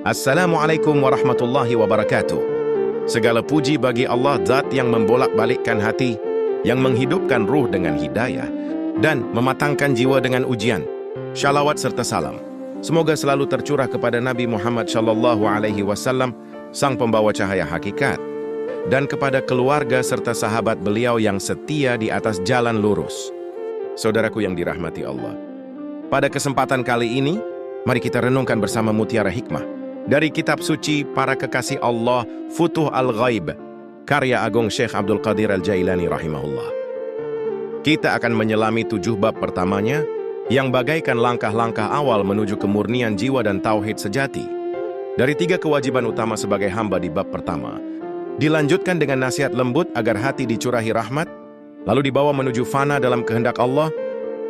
Assalamualaikum warahmatullahi wabarakatuh. Segala puji bagi Allah, Zat yang membolak-balikkan hati, yang menghidupkan ruh dengan hidayah, dan mematangkan jiwa dengan ujian. Shalawat serta salam semoga selalu tercurah kepada Nabi Muhammad SAW, sang pembawa cahaya hakikat, dan kepada keluarga serta sahabat beliau yang setia di atas jalan lurus. Saudaraku yang dirahmati Allah, pada kesempatan kali ini, mari kita renungkan bersama mutiara hikmah dari kitab suci para kekasih Allah, Futuh Al-Ghaib, karya Agung Syekh Abdul Qadir Al-Jailani rahimahullah. Kita akan menyelami 7 bab pertamanya, yang bagaikan langkah-langkah awal menuju kemurnian jiwa dan tauhid sejati. Dari 3 kewajiban utama sebagai hamba di bab pertama, dilanjutkan dengan nasihat lembut agar hati dicurahi rahmat, lalu dibawa menuju fana dalam kehendak Allah,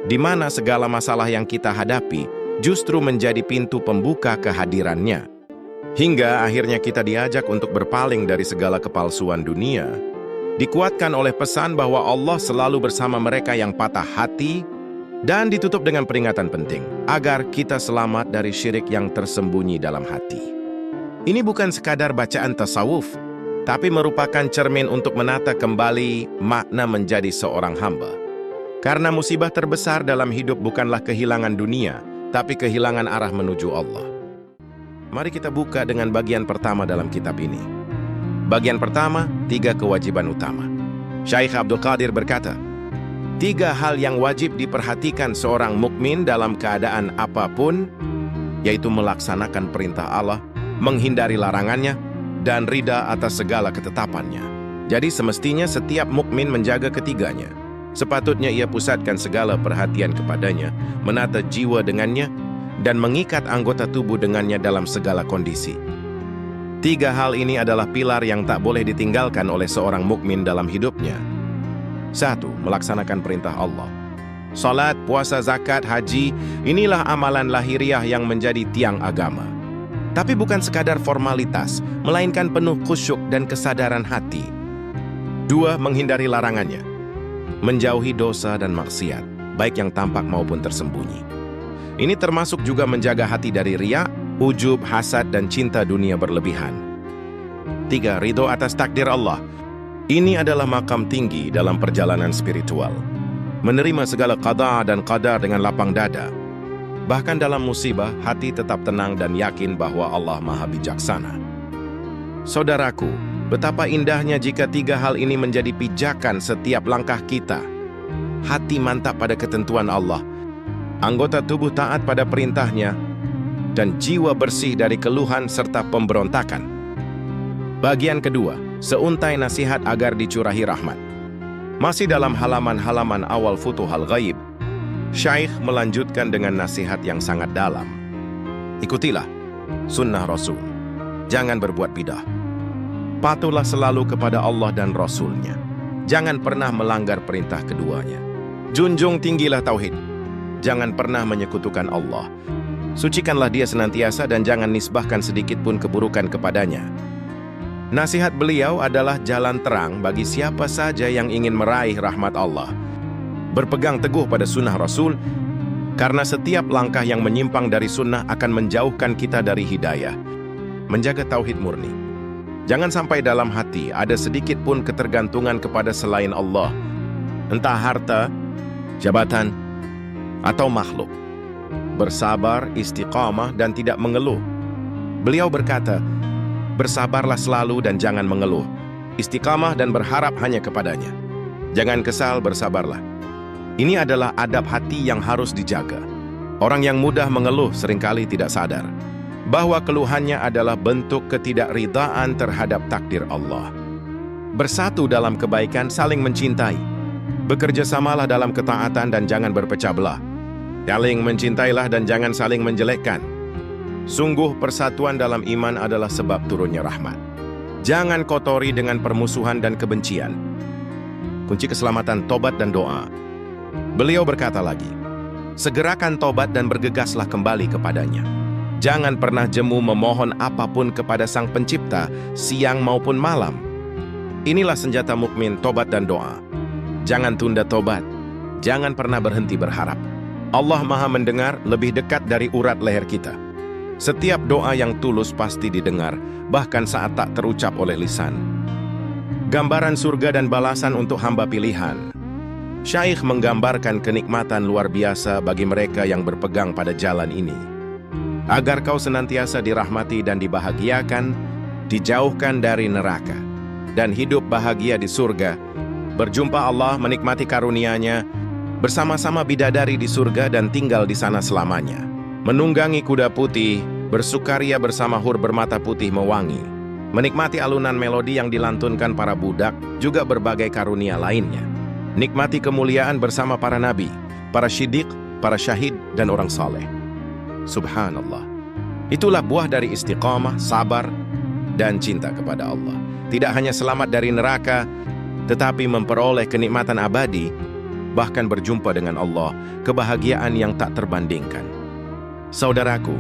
di mana segala masalah yang kita hadapi justru menjadi pintu pembuka kehadirannya. Hingga akhirnya kita diajak untuk berpaling dari segala kepalsuan dunia, dikuatkan oleh pesan bahwa Allah selalu bersama mereka yang patah hati, dan ditutup dengan peringatan penting, agar kita selamat dari syirik yang tersembunyi dalam hati. Ini bukan sekadar bacaan tasawuf, tapi merupakan cermin untuk menata kembali makna menjadi seorang hamba. Karena musibah terbesar dalam hidup bukanlah kehilangan dunia, tapi kehilangan arah menuju Allah. Mari kita buka dengan bagian pertama dalam kitab ini. Bagian pertama, 3 kewajiban utama. Syekh Abdul Qadir berkata, 3 hal yang wajib diperhatikan seorang mukmin dalam keadaan apapun, yaitu melaksanakan perintah Allah, menghindari larangannya, dan ridha atas segala ketetapannya. Jadi semestinya setiap mukmin menjaga ketiganya. Sepatutnya ia pusatkan segala perhatian kepadanya, menata jiwa dengannya, dan mengikat anggota tubuh dengannya dalam segala kondisi. 3 hal ini adalah pilar yang tak boleh ditinggalkan oleh seorang mukmin dalam hidupnya. 1. Melaksanakan perintah Allah. Salat, puasa, zakat, haji, inilah amalan lahiriah yang menjadi tiang agama. Tapi bukan sekadar formalitas, melainkan penuh khusyuk dan kesadaran hati. 2. Menghindari larangannya. Menjauhi dosa dan maksiat, baik yang tampak maupun tersembunyi. Ini termasuk juga menjaga hati dari riya, ujub, hasad, dan cinta dunia berlebihan. 3. Ridho atas takdir Allah. Ini adalah makam tinggi dalam perjalanan spiritual. Menerima segala qada dan qadar dengan lapang dada. Bahkan dalam musibah, hati tetap tenang dan yakin bahwa Allah Maha Bijaksana. Saudaraku, betapa indahnya jika 3 hal ini menjadi pijakan setiap langkah kita. Hati mantap pada ketentuan Allah, anggota tubuh taat pada perintahnya, dan jiwa bersih dari keluhan serta pemberontakan. Bagian kedua, seuntai nasihat agar dicurahi rahmat. Masih dalam halaman-halaman awal Futuh Al-Ghaib, Syekh melanjutkan dengan nasihat yang sangat dalam. Ikutilah sunnah Rasul, jangan berbuat bidah. Patuhlah selalu kepada Allah dan Rasul-Nya. Jangan pernah melanggar perintah keduanya. Junjung tinggilah tauhid. Jangan pernah menyekutukan Allah. Sucikanlah Dia senantiasa dan jangan nisbahkan sedikit pun keburukan kepadanya. Nasihat beliau adalah jalan terang bagi siapa saja yang ingin meraih rahmat Allah. Berpegang teguh pada sunnah Rasul, karena setiap langkah yang menyimpang dari sunnah akan menjauhkan kita dari hidayah. Menjaga tauhid murni. Jangan sampai dalam hati ada sedikit pun ketergantungan kepada selain Allah, entah harta, jabatan, atau makhluk. Bersabar, istiqamah, dan tidak mengeluh. Beliau berkata, bersabarlah selalu dan jangan mengeluh. Istiqamah dan berharap hanya kepadanya. Jangan kesal, bersabarlah. Ini adalah adab hati yang harus dijaga. Orang yang mudah mengeluh seringkali tidak sadar bahwa keluhannya adalah bentuk ketidakridaan terhadap takdir Allah. Bersatu dalam kebaikan, saling mencintai. Bekerja samalah dalam ketaatan dan jangan berpecah belah. Saling mencintailah dan jangan saling menjelekkan. Sungguh persatuan dalam iman adalah sebab turunnya rahmat. Jangan kotori dengan permusuhan dan kebencian. Kunci keselamatan tobat dan doa. Beliau berkata lagi, segerakan tobat dan bergegaslah kembali kepadanya. Jangan pernah jemu memohon apapun kepada Sang Pencipta, siang maupun malam. Inilah senjata mukmin, tobat dan doa. Jangan tunda tobat. Jangan pernah berhenti berharap. Allah Maha mendengar lebih dekat dari urat leher kita. Setiap doa yang tulus pasti didengar, bahkan saat tak terucap oleh lisan. Gambaran surga dan balasan untuk hamba pilihan. Syaikh menggambarkan kenikmatan luar biasa bagi mereka yang berpegang pada jalan ini. Agar kau senantiasa dirahmati dan dibahagiakan, dijauhkan dari neraka, dan hidup bahagia di surga, berjumpa Allah, menikmati karunia-Nya, bersama-sama bidadari di surga dan tinggal di sana selamanya. Menunggangi kuda putih, bersukaria bersama hur bermata putih mewangi, menikmati alunan melodi yang dilantunkan para budak, juga berbagai karunia lainnya. Nikmati kemuliaan bersama para nabi, para syidik, para syahid, dan orang saleh. Subhanallah. Itulah buah dari istiqamah, sabar, dan cinta kepada Allah. Tidak hanya selamat dari neraka, tetapi memperoleh kenikmatan abadi, bahkan berjumpa dengan Allah, kebahagiaan yang tak terbandingkan. Saudaraku,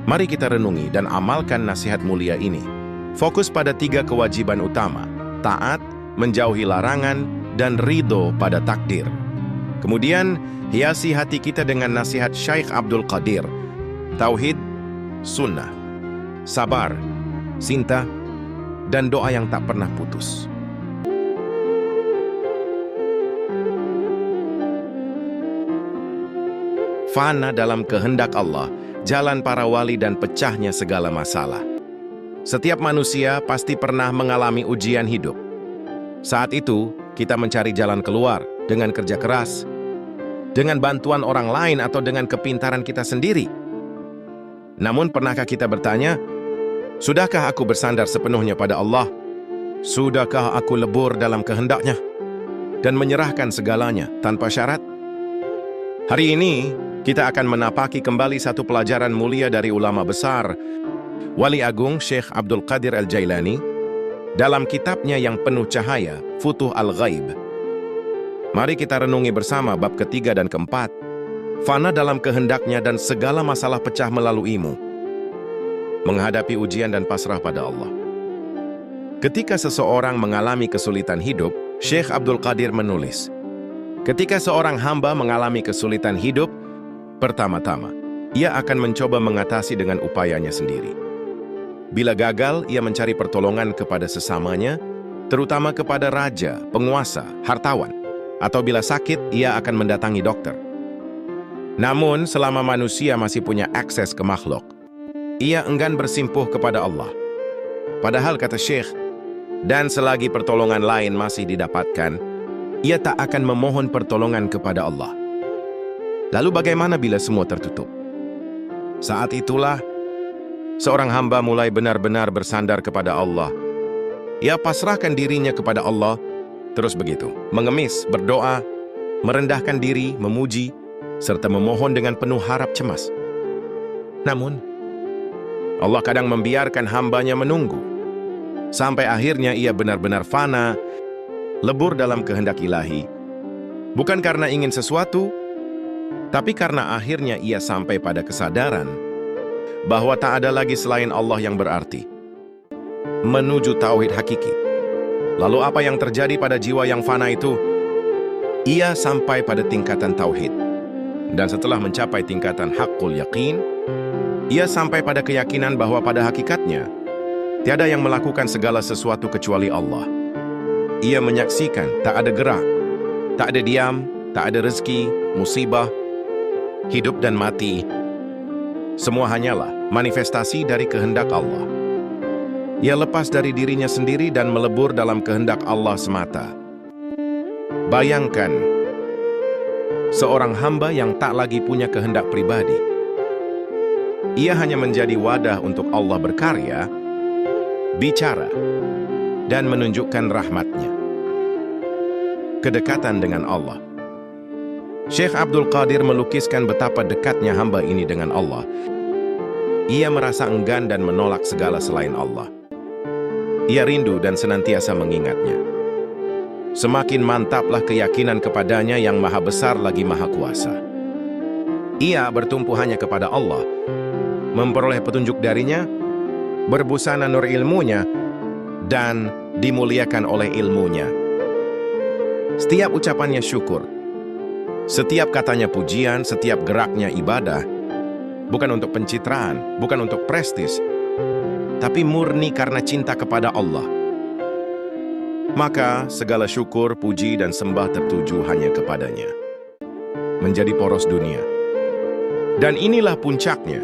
mari kita renungi dan amalkan nasihat mulia ini. Fokus pada 3 kewajiban utama: taat, menjauhi larangan, dan ridho pada takdir. Kemudian, hiasi hati kita dengan nasihat Syekh Abdul Qadir. Tauhid, sunnah, sabar, cinta, dan doa yang tak pernah putus. Fana dalam kehendak Allah, jalan para wali dan pecahnya segala masalah. Setiap manusia pasti pernah mengalami ujian hidup. Saat itu, kita mencari jalan keluar dengan kerja keras, dengan bantuan orang lain atau dengan kepintaran kita sendiri. Namun, pernahkah kita bertanya, sudahkah aku bersandar sepenuhnya pada Allah? Sudahkah aku lebur dalam kehendak-Nya dan menyerahkan segalanya tanpa syarat? Hari ini, kita akan menapaki kembali satu pelajaran mulia dari ulama besar, Wali Agung Syekh Abdul Qadir Al-Jailani, dalam kitabnya yang penuh cahaya, Futuh Al-Ghaib. Mari kita renungi bersama bab ketiga dan keempat, fana dalam kehendak-Nya dan segala masalah pecah melaluimu. Menghadapi ujian dan pasrah pada Allah. Ketika seseorang mengalami kesulitan hidup, Syekh Abdul Qadir menulis, ketika seorang hamba mengalami kesulitan hidup, pertama-tama, ia akan mencoba mengatasi dengan upayanya sendiri. Bila gagal, ia mencari pertolongan kepada sesamanya, terutama kepada raja, penguasa, hartawan, atau bila sakit, ia akan mendatangi dokter. Namun, selama manusia masih punya akses ke makhluk, ia enggan bersimpuh kepada Allah. Padahal, kata Syekh, dan selagi pertolongan lain masih didapatkan, ia tak akan memohon pertolongan kepada Allah. Lalu bagaimana bila semua tertutup? Saat itulah, seorang hamba mulai benar-benar bersandar kepada Allah. Ia pasrahkan dirinya kepada Allah, terus begitu, mengemis, berdoa, merendahkan diri, memuji, serta memohon dengan penuh harap cemas. Namun, Allah kadang membiarkan hambanya menunggu, sampai akhirnya ia benar-benar fana, lebur dalam kehendak ilahi. Bukan karena ingin sesuatu, tapi karena akhirnya ia sampai pada kesadaran bahwa tak ada lagi selain Allah yang berarti. Menuju tauhid hakiki. Lalu apa yang terjadi pada jiwa yang fana itu? Ia sampai pada tingkatan tauhid. Dan setelah mencapai tingkatan haqqul yaqin, ia sampai pada keyakinan bahwa pada hakikatnya, tiada yang melakukan segala sesuatu kecuali Allah. Ia menyaksikan tak ada gerak, tak ada diam, tak ada rezeki, musibah, hidup dan mati. Semua hanyalah manifestasi dari kehendak Allah. Ia lepas dari dirinya sendiri dan melebur dalam kehendak Allah semata. Bayangkan, seorang hamba yang tak lagi punya kehendak pribadi. Ia hanya menjadi wadah untuk Allah berkarya, bicara, dan menunjukkan rahmat-Nya. Kedekatan dengan Allah. Syekh Abdul Qadir melukiskan betapa dekatnya hamba ini dengan Allah. Ia merasa enggan dan menolak segala selain Allah. Ia rindu dan senantiasa mengingatnya. Semakin mantaplah keyakinan kepadanya yang maha besar lagi maha kuasa. Ia bertumpu hanya kepada Allah, memperoleh petunjuk darinya, berbusana nur ilmunya, dan dimuliakan oleh ilmunya. Setiap ucapannya syukur, setiap katanya pujian, setiap geraknya ibadah, bukan untuk pencitraan, bukan untuk prestis, tapi murni karena cinta kepada Allah. Maka segala syukur, puji, dan sembah tertuju hanya kepadanya. Menjadi poros dunia. Dan inilah puncaknya.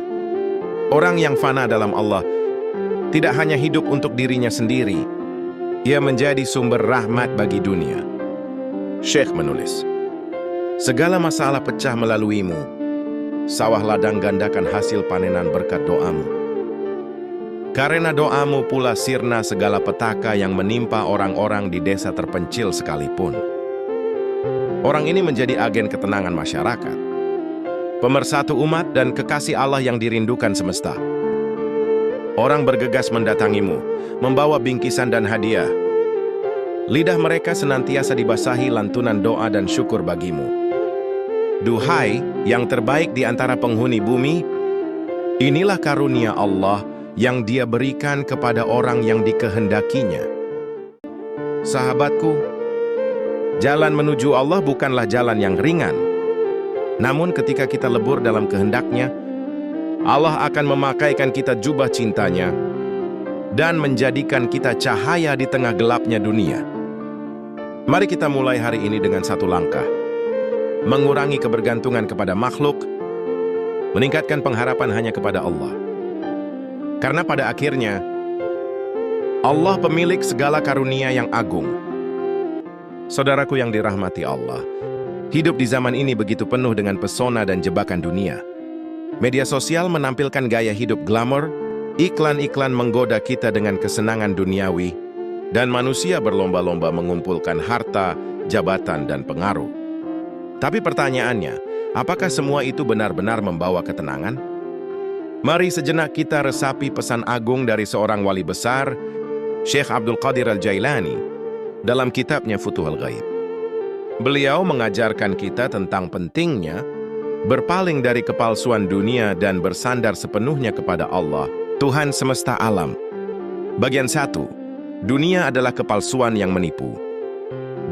Orang yang fana dalam Allah tidak hanya hidup untuk dirinya sendiri, ia menjadi sumber rahmat bagi dunia. Syekh menulis, segala masalah pecah melaluimu, sawah ladang gandakan hasil panenan berkat doamu. Karena doamu pula sirna segala petaka yang menimpa orang-orang di desa terpencil sekalipun. Orang ini menjadi agen ketenangan masyarakat, pemersatu umat dan kekasih Allah yang dirindukan semesta. Orang bergegas mendatangimu, membawa bingkisan dan hadiah. Lidah mereka senantiasa dibasahi lantunan doa dan syukur bagimu. Duhai yang terbaik di antara penghuni bumi, inilah karunia Allah yang Dia berikan kepada orang yang dikehendakinya. Sahabatku, jalan menuju Allah bukanlah jalan yang ringan. Namun ketika kita lebur dalam kehendaknya, Allah akan memakaikan kita jubah cintanya dan menjadikan kita cahaya di tengah gelapnya dunia. Mari kita mulai hari ini dengan satu langkah. Mengurangi kebergantungan kepada makhluk, meningkatkan pengharapan hanya kepada Allah. Karena pada akhirnya, Allah pemilik segala karunia yang agung. Saudaraku yang dirahmati Allah, hidup di zaman ini begitu penuh dengan pesona dan jebakan dunia. Media sosial menampilkan gaya hidup glamor, iklan-iklan menggoda kita dengan kesenangan duniawi, dan manusia berlomba-lomba mengumpulkan harta, jabatan, dan pengaruh. Tapi pertanyaannya, apakah semua itu benar-benar membawa ketenangan? Mari sejenak kita resapi pesan agung dari seorang wali besar, Syekh Abdul Qadir Al-Jailani, dalam kitabnya Futuhul Ghaib. Beliau mengajarkan kita tentang pentingnya berpaling dari kepalsuan dunia dan bersandar sepenuhnya kepada Allah, Tuhan semesta alam. Bagian 1, dunia adalah kepalsuan yang menipu.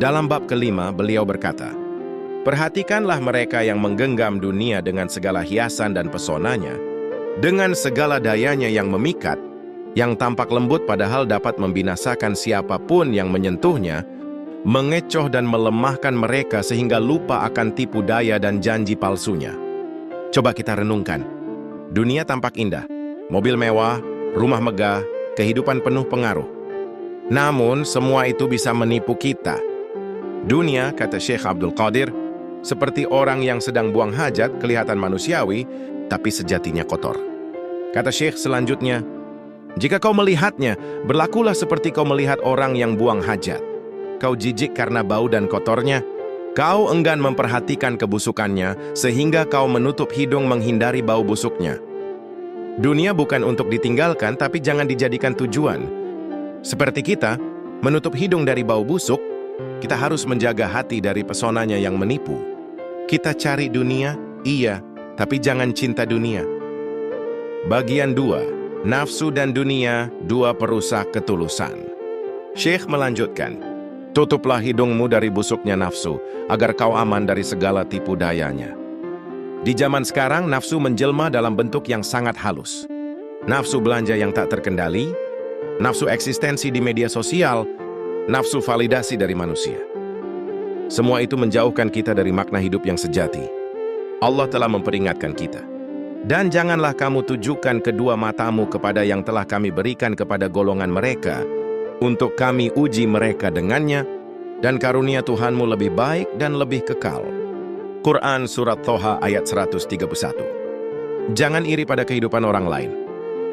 Dalam bab kelima, beliau berkata, perhatikanlah mereka yang menggenggam dunia dengan segala hiasan dan pesonanya, dengan segala dayanya yang memikat, yang tampak lembut padahal dapat membinasakan siapapun yang menyentuhnya, mengecoh dan melemahkan mereka sehingga lupa akan tipu daya dan janji palsunya. Coba kita renungkan. Dunia tampak indah, mobil mewah, rumah megah, kehidupan penuh pengaruh. Namun, semua itu bisa menipu kita. Dunia, kata Syekh Abdul Qadir, seperti orang yang sedang buang hajat, kelihatan manusiawi, tapi sejatinya kotor. Kata Syekh selanjutnya, jika kau melihatnya, berlakulah seperti kau melihat orang yang buang hajat. Kau jijik karena bau dan kotornya, kau enggan memperhatikan kebusukannya, sehingga kau menutup hidung menghindari bau busuknya. Dunia bukan untuk ditinggalkan, tapi jangan dijadikan tujuan. Seperti kita, menutup hidung dari bau busuk, kita harus menjaga hati dari pesonanya yang menipu. Kita cari dunia, iya, tapi jangan cinta dunia. Bagian 2, nafsu dan dunia, dua perusak ketulusan. Syekh melanjutkan, tutuplah hidungmu dari busuknya nafsu, agar kau aman dari segala tipu dayanya. Di zaman sekarang, nafsu menjelma dalam bentuk yang sangat halus. Nafsu belanja yang tak terkendali, nafsu eksistensi di media sosial, nafsu validasi dari manusia. Semua itu menjauhkan kita dari makna hidup yang sejati. Allah telah memperingatkan kita. Dan janganlah kamu tujukan kedua matamu kepada yang telah kami berikan kepada golongan mereka, untuk kami uji mereka dengannya, dan karunia Tuhanmu lebih baik dan lebih kekal. Quran Surat Thoha ayat 131. Jangan iri pada kehidupan orang lain.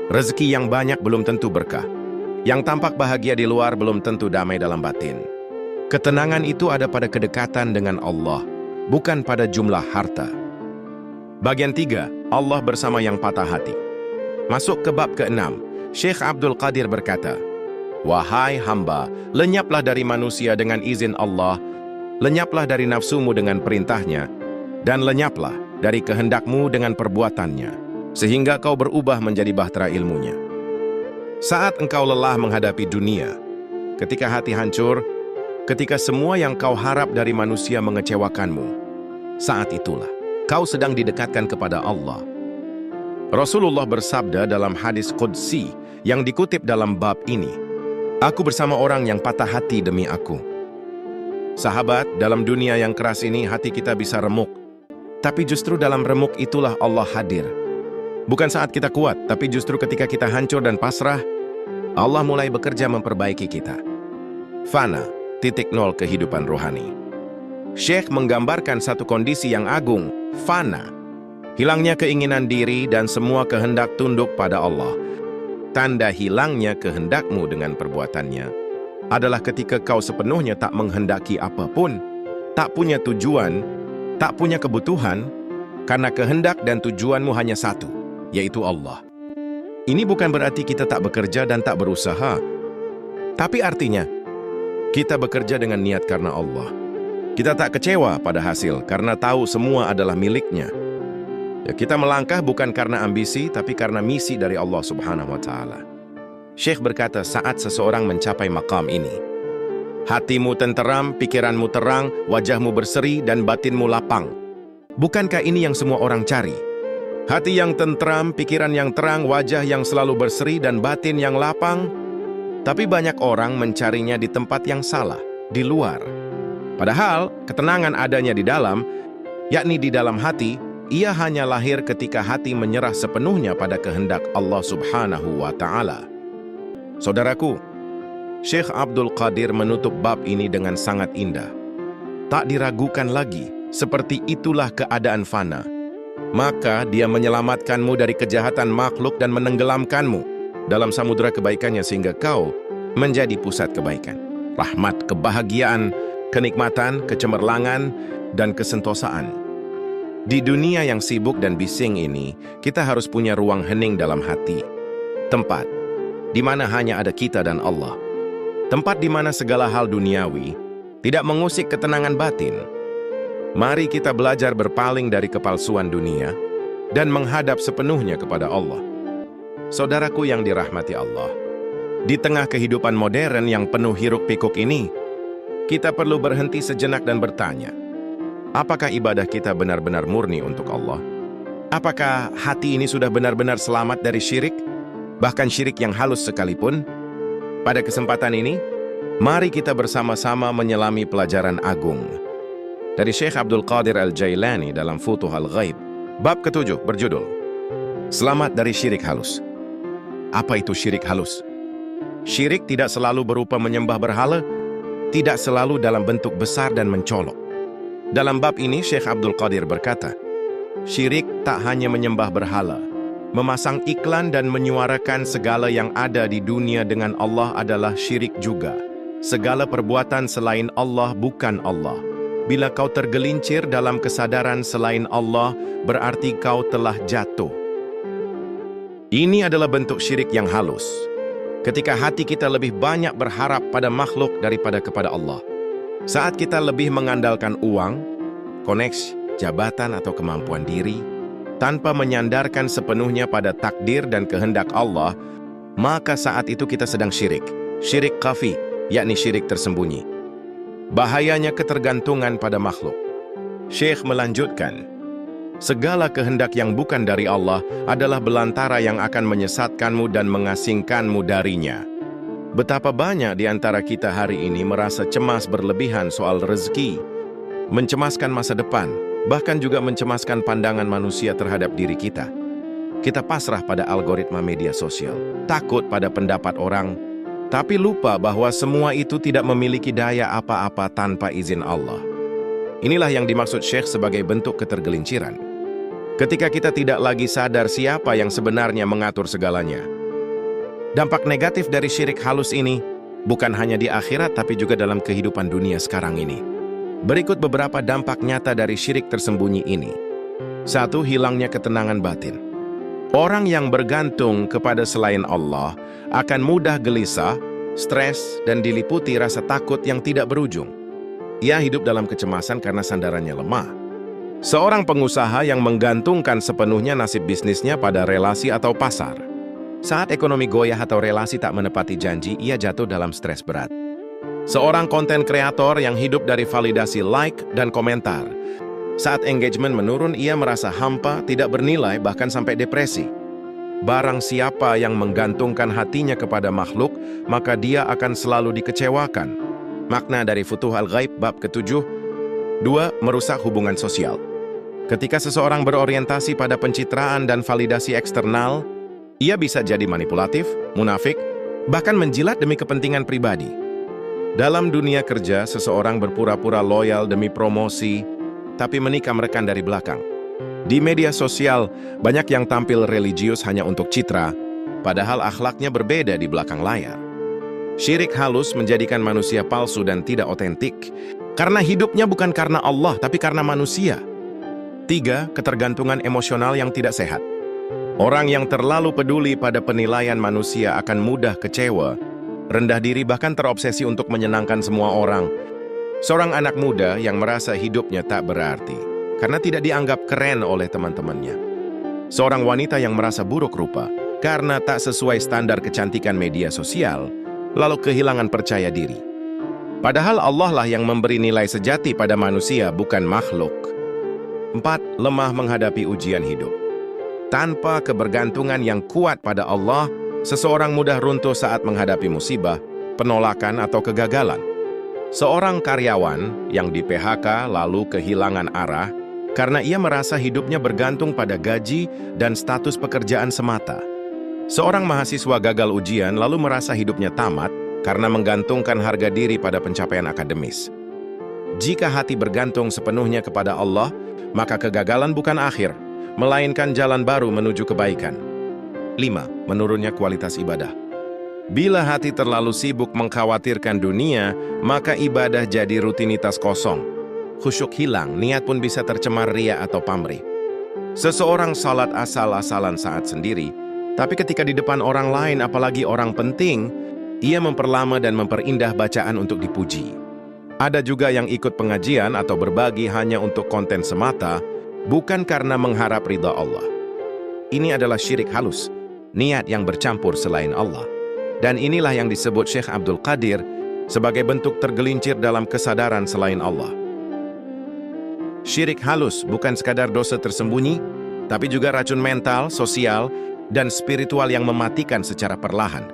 Rezeki yang banyak belum tentu berkah. Yang tampak bahagia di luar belum tentu damai dalam batin. Ketenangan itu ada pada kedekatan dengan Allah, bukan pada jumlah harta. Bagian 3, Allah bersama yang patah hati. Masuk ke bab ke-6, Syekh Abdul Qadir berkata, wahai hamba, lenyaplah dari manusia dengan izin Allah, lenyaplah dari nafsumu dengan perintahnya, dan lenyaplah dari kehendakmu dengan perbuatannya, sehingga kau berubah menjadi bahtera ilmunya. Saat engkau lelah menghadapi dunia, ketika hati hancur, ketika semua yang kau harap dari manusia mengecewakanmu, saat itulah kau sedang didekatkan kepada Allah. Rasulullah bersabda dalam hadis Qudsi yang dikutip dalam bab ini, "Aku bersama orang yang patah hati demi aku." Sahabat, dalam dunia yang keras ini hati kita bisa remuk. Tapi justru dalam remuk itulah Allah hadir. Bukan saat kita kuat, tapi justru ketika kita hancur dan pasrah, Allah mulai bekerja memperbaiki kita. Fana, titik nol kehidupan rohani. Syekh menggambarkan satu kondisi yang agung, fana. Hilangnya keinginan diri dan semua kehendak tunduk pada Allah. Tanda hilangnya kehendakmu dengan perbuatannya adalah ketika kau sepenuhnya tak menghendaki apapun, tak punya tujuan, tak punya kebutuhan, karena kehendak dan tujuanmu hanya satu, yaitu Allah. Ini bukan berarti kita tak bekerja dan tak berusaha, tapi artinya kita bekerja dengan niat karena Allah. Kita tak kecewa pada hasil karena tahu semua adalah miliknya. Ya, kita melangkah bukan karena ambisi, tapi karena misi dari Allah Subhanahu wa Ta'ala. Syekh berkata, saat seseorang mencapai maqam ini, hatimu tenteram, pikiranmu terang, wajahmu berseri, dan batinmu lapang. Bukankah ini yang semua orang cari? Hati yang tenteram, pikiran yang terang, wajah yang selalu berseri, dan batin yang lapang. Tapi banyak orang mencarinya di tempat yang salah, di luar. Padahal, ketenangan adanya di dalam, yakni di dalam hati. Ia hanya lahir ketika hati menyerah sepenuhnya pada kehendak Allah Subhanahu wa Ta'ala. Saudaraku, Syekh Abdul Qadir menutup bab ini dengan sangat indah. Tak diragukan lagi, seperti itulah keadaan fana. Maka dia menyelamatkanmu dari kejahatan makhluk dan menenggelamkanmu dalam samudera kebaikannya sehingga kau menjadi pusat kebaikan, rahmat, kebahagiaan, kenikmatan, kecemerlangan, dan kesentosaan. Di dunia yang sibuk dan bising ini, kita harus punya ruang hening dalam hati. Tempat di mana hanya ada kita dan Allah. Tempat di mana segala hal duniawi tidak mengusik ketenangan batin. Mari kita belajar berpaling dari kepalsuan dunia dan menghadap sepenuhnya kepada Allah. Saudaraku yang dirahmati Allah, di tengah kehidupan modern yang penuh hiruk-pikuk ini, kita perlu berhenti sejenak dan bertanya, apakah ibadah kita benar-benar murni untuk Allah? Apakah hati ini sudah benar-benar selamat dari syirik? Bahkan syirik yang halus sekalipun? Pada kesempatan ini, mari kita bersama-sama menyelami pelajaran agung dari Syekh Abdul Qadir Al-Jailani dalam Futuh Al-Ghaib. Bab ke-7 berjudul, Selamat dari Syirik Halus. Apa itu syirik halus? Syirik tidak selalu berupa menyembah berhala, tidak selalu dalam bentuk besar dan mencolok. Dalam bab ini, Syekh Abdul Qadir berkata, syirik tak hanya menyembah berhala, memasang iklan dan menyuarakan segala yang ada di dunia dengan Allah adalah syirik juga. Segala perbuatan selain Allah bukan Allah. Bila kau tergelincir dalam kesadaran selain Allah, berarti kau telah jatuh. Ini adalah bentuk syirik yang halus. Ketika hati kita lebih banyak berharap pada makhluk daripada kepada Allah. Saat kita lebih mengandalkan uang, koneksi, jabatan atau kemampuan diri, tanpa menyandarkan sepenuhnya pada takdir dan kehendak Allah, maka saat itu kita sedang syirik. Syirik khafi, yakni syirik tersembunyi. Bahayanya ketergantungan pada makhluk. Syekh melanjutkan, segala kehendak yang bukan dari Allah adalah belantara yang akan menyesatkanmu dan mengasingkanmu darinya. Betapa banyak di antara kita hari ini merasa cemas berlebihan soal rezeki, mencemaskan masa depan, bahkan juga mencemaskan pandangan manusia terhadap diri kita. Kita pasrah pada algoritma media sosial, takut pada pendapat orang, tapi lupa bahwa semua itu tidak memiliki daya apa-apa tanpa izin Allah. Inilah yang dimaksud Syekh sebagai bentuk ketergelinciran. Ketika kita tidak lagi sadar siapa yang sebenarnya mengatur segalanya. Dampak negatif dari syirik halus ini bukan hanya di akhirat tapi juga dalam kehidupan dunia sekarang ini. Berikut beberapa dampak nyata dari syirik tersembunyi ini. 1. Hilangnya ketenangan batin. Orang yang bergantung kepada selain Allah akan mudah gelisah, stres, dan diliputi rasa takut yang tidak berujung. Ia hidup dalam kecemasan karena sandarannya lemah. Seorang pengusaha yang menggantungkan sepenuhnya nasib bisnisnya pada relasi atau pasar. Saat ekonomi goyah atau relasi tak menepati janji, ia jatuh dalam stres berat. Seorang konten kreator yang hidup dari validasi like dan komentar. Saat engagement menurun, ia merasa hampa, tidak bernilai, bahkan sampai depresi. Barang siapa yang menggantungkan hatinya kepada makhluk, maka dia akan selalu dikecewakan. Makna dari Futuh Al-Ghaib bab ke-7. 2. Merusak hubungan sosial. Ketika seseorang berorientasi pada pencitraan dan validasi eksternal, ia bisa jadi manipulatif, munafik, bahkan menjilat demi kepentingan pribadi. Dalam dunia kerja, seseorang berpura-pura loyal demi promosi, tapi menikam rekan dari belakang. Di media sosial, banyak yang tampil religius hanya untuk citra, padahal akhlaknya berbeda di belakang layar. Syirik halus menjadikan manusia palsu dan tidak otentik, karena hidupnya bukan karena Allah, tapi karena manusia. 3. Ketergantungan emosional yang tidak sehat. Orang yang terlalu peduli pada penilaian manusia akan mudah kecewa, rendah diri, bahkan terobsesi untuk menyenangkan semua orang. Seorang anak muda yang merasa hidupnya tak berarti, karena tidak dianggap keren oleh teman-temannya. Seorang wanita yang merasa buruk rupa, karena tak sesuai standar kecantikan media sosial, lalu kehilangan percaya diri. Padahal Allah lah yang memberi nilai sejati pada manusia, bukan makhluk. 4. Lemah menghadapi ujian hidup. Tanpa kebergantungan yang kuat pada Allah, seseorang mudah runtuh saat menghadapi musibah, penolakan, atau kegagalan. Seorang karyawan yang di PHK lalu kehilangan arah karena ia merasa hidupnya bergantung pada gaji dan status pekerjaan semata. Seorang mahasiswa gagal ujian lalu merasa hidupnya tamat karena menggantungkan harga diri pada pencapaian akademis. Jika hati bergantung sepenuhnya kepada Allah, maka kegagalan bukan akhir, melainkan jalan baru menuju kebaikan. 5. Menurunnya kualitas ibadah. Bila hati terlalu sibuk mengkhawatirkan dunia, maka ibadah jadi rutinitas kosong. Khusyuk hilang, niat pun bisa tercemar ria atau pamrih. Seseorang salat asal-asalan saat sendiri, tapi ketika di depan orang lain, apalagi orang penting, ia memperlama dan memperindah bacaan untuk dipuji. Ada juga yang ikut pengajian atau berbagi hanya untuk konten semata, bukan karena mengharap ridha Allah. Ini adalah syirik halus, niat yang bercampur selain Allah. Dan inilah yang disebut Syekh Abdul Qadir sebagai bentuk tergelincir dalam kesadaran selain Allah. Syirik halus bukan sekadar dosa tersembunyi, tapi juga racun mental, sosial, dan spiritual yang mematikan secara perlahan.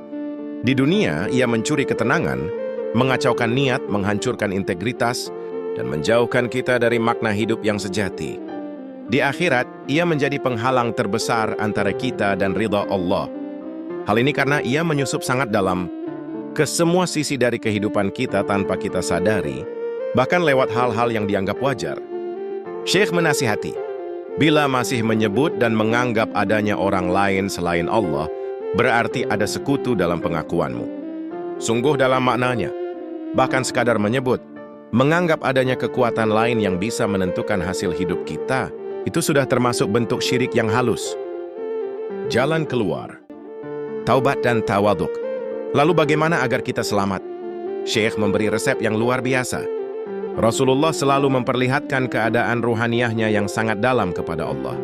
Di dunia, ia mencuri ketenangan, mengacaukan niat, menghancurkan integritas, dan menjauhkan kita dari makna hidup yang sejati. Di akhirat, ia menjadi penghalang terbesar antara kita dan ridha Allah. Hal ini karena ia menyusup sangat dalam ke semua sisi dari kehidupan kita tanpa kita sadari, bahkan lewat hal-hal yang dianggap wajar. Syekh menasihati, bila masih menyebut dan menganggap adanya orang lain selain Allah, berarti ada sekutu dalam pengakuanmu. Sungguh dalam maknanya, bahkan sekadar menyebut, menganggap adanya kekuatan lain yang bisa menentukan hasil hidup kita, itu sudah termasuk bentuk syirik yang halus. Jalan keluar. Taubat dan tawaduk. Lalu bagaimana agar kita selamat? Syekh memberi resep yang luar biasa. Rasulullah selalu memperlihatkan keadaan ruhaniyahnya yang sangat dalam kepada Allah.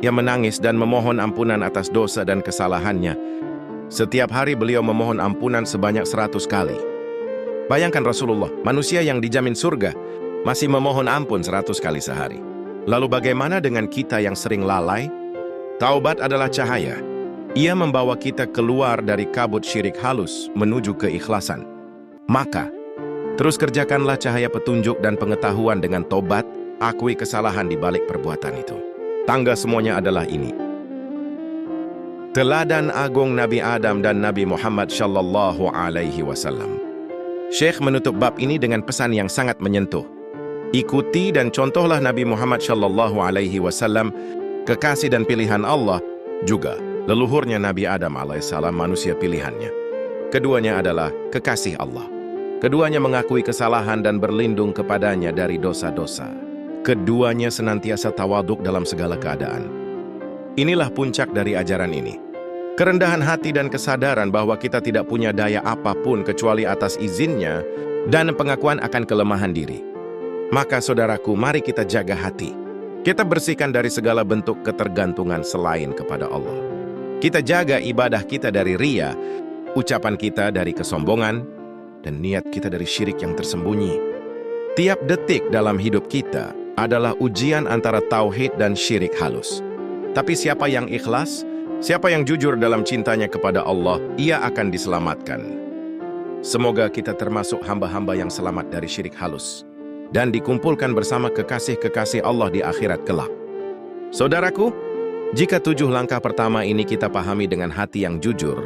Ia menangis dan memohon ampunan atas dosa dan kesalahannya. Setiap hari beliau memohon ampunan sebanyak 100 kali. Bayangkan Rasulullah, manusia yang dijamin surga, masih memohon ampun 100 kali sehari. Lalu bagaimana dengan kita yang sering lalai? Taubat adalah cahaya. Ia membawa kita keluar dari kabut syirik halus menuju keikhlasan. Maka, terus kerjakanlah cahaya petunjuk dan pengetahuan dengan tobat, akui kesalahan di balik perbuatan itu. Tangga semuanya adalah ini. Teladan agung Nabi Adam dan Nabi Muhammad Shallallahu Alaihi Wasallam. Syekh menutup bab ini dengan pesan yang sangat menyentuh. Ikuti dan contohlah Nabi Muhammad Shallallahu Alaihi Wasallam, kekasih dan pilihan Allah, juga leluhurnya Nabi Adam alaihissalam, manusia pilihannya. Keduanya adalah kekasih Allah. Keduanya mengakui kesalahan dan berlindung kepadanya dari dosa-dosa. Keduanya senantiasa tawaduk dalam segala keadaan. Inilah puncak dari ajaran ini. Kerendahan hati dan kesadaran bahwa kita tidak punya daya apapun kecuali atas izinnya dan pengakuan akan kelemahan diri. Maka saudaraku, mari kita jaga hati. Kita bersihkan dari segala bentuk ketergantungan selain kepada Allah. Kita jaga ibadah kita dari ria, ucapan kita dari kesombongan, dan niat kita dari syirik yang tersembunyi. Tiap detik dalam hidup kita adalah ujian antara tauhid dan syirik halus. Tapi siapa yang ikhlas, Siapa yang jujur dalam cintanya kepada Allah, ia akan diselamatkan. Semoga kita termasuk hamba-hamba yang selamat dari syirik halus dan dikumpulkan bersama kekasih-kekasih Allah di akhirat kelak. Saudaraku, jika 7 langkah pertama ini kita pahami dengan hati yang jujur,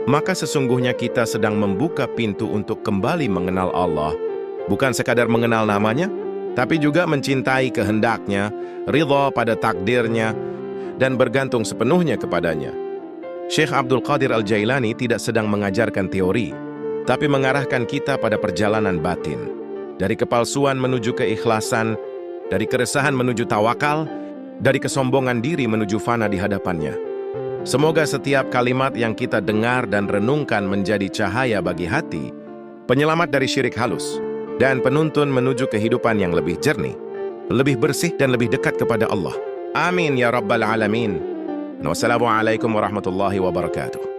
maka sesungguhnya kita sedang membuka pintu untuk kembali mengenal Allah, bukan sekadar mengenal namanya, tapi juga mencintai kehendaknya, ridha pada takdirnya, dan bergantung sepenuhnya kepadanya. Syekh Abdul Qadir Al-Jailani tidak sedang mengajarkan teori, tapi mengarahkan kita pada perjalanan batin. Dari kepalsuan menuju keikhlasan, dari keresahan menuju tawakal, dari kesombongan diri menuju fana di hadapannya. Semoga setiap kalimat yang kita dengar dan renungkan menjadi cahaya bagi hati, penyelamat dari syirik halus, dan penuntun menuju kehidupan yang lebih jernih, lebih bersih dan lebih dekat kepada Allah. Amin ya Rabbal Alamin. Wassalamualaikum warahmatullahi wabarakatuh.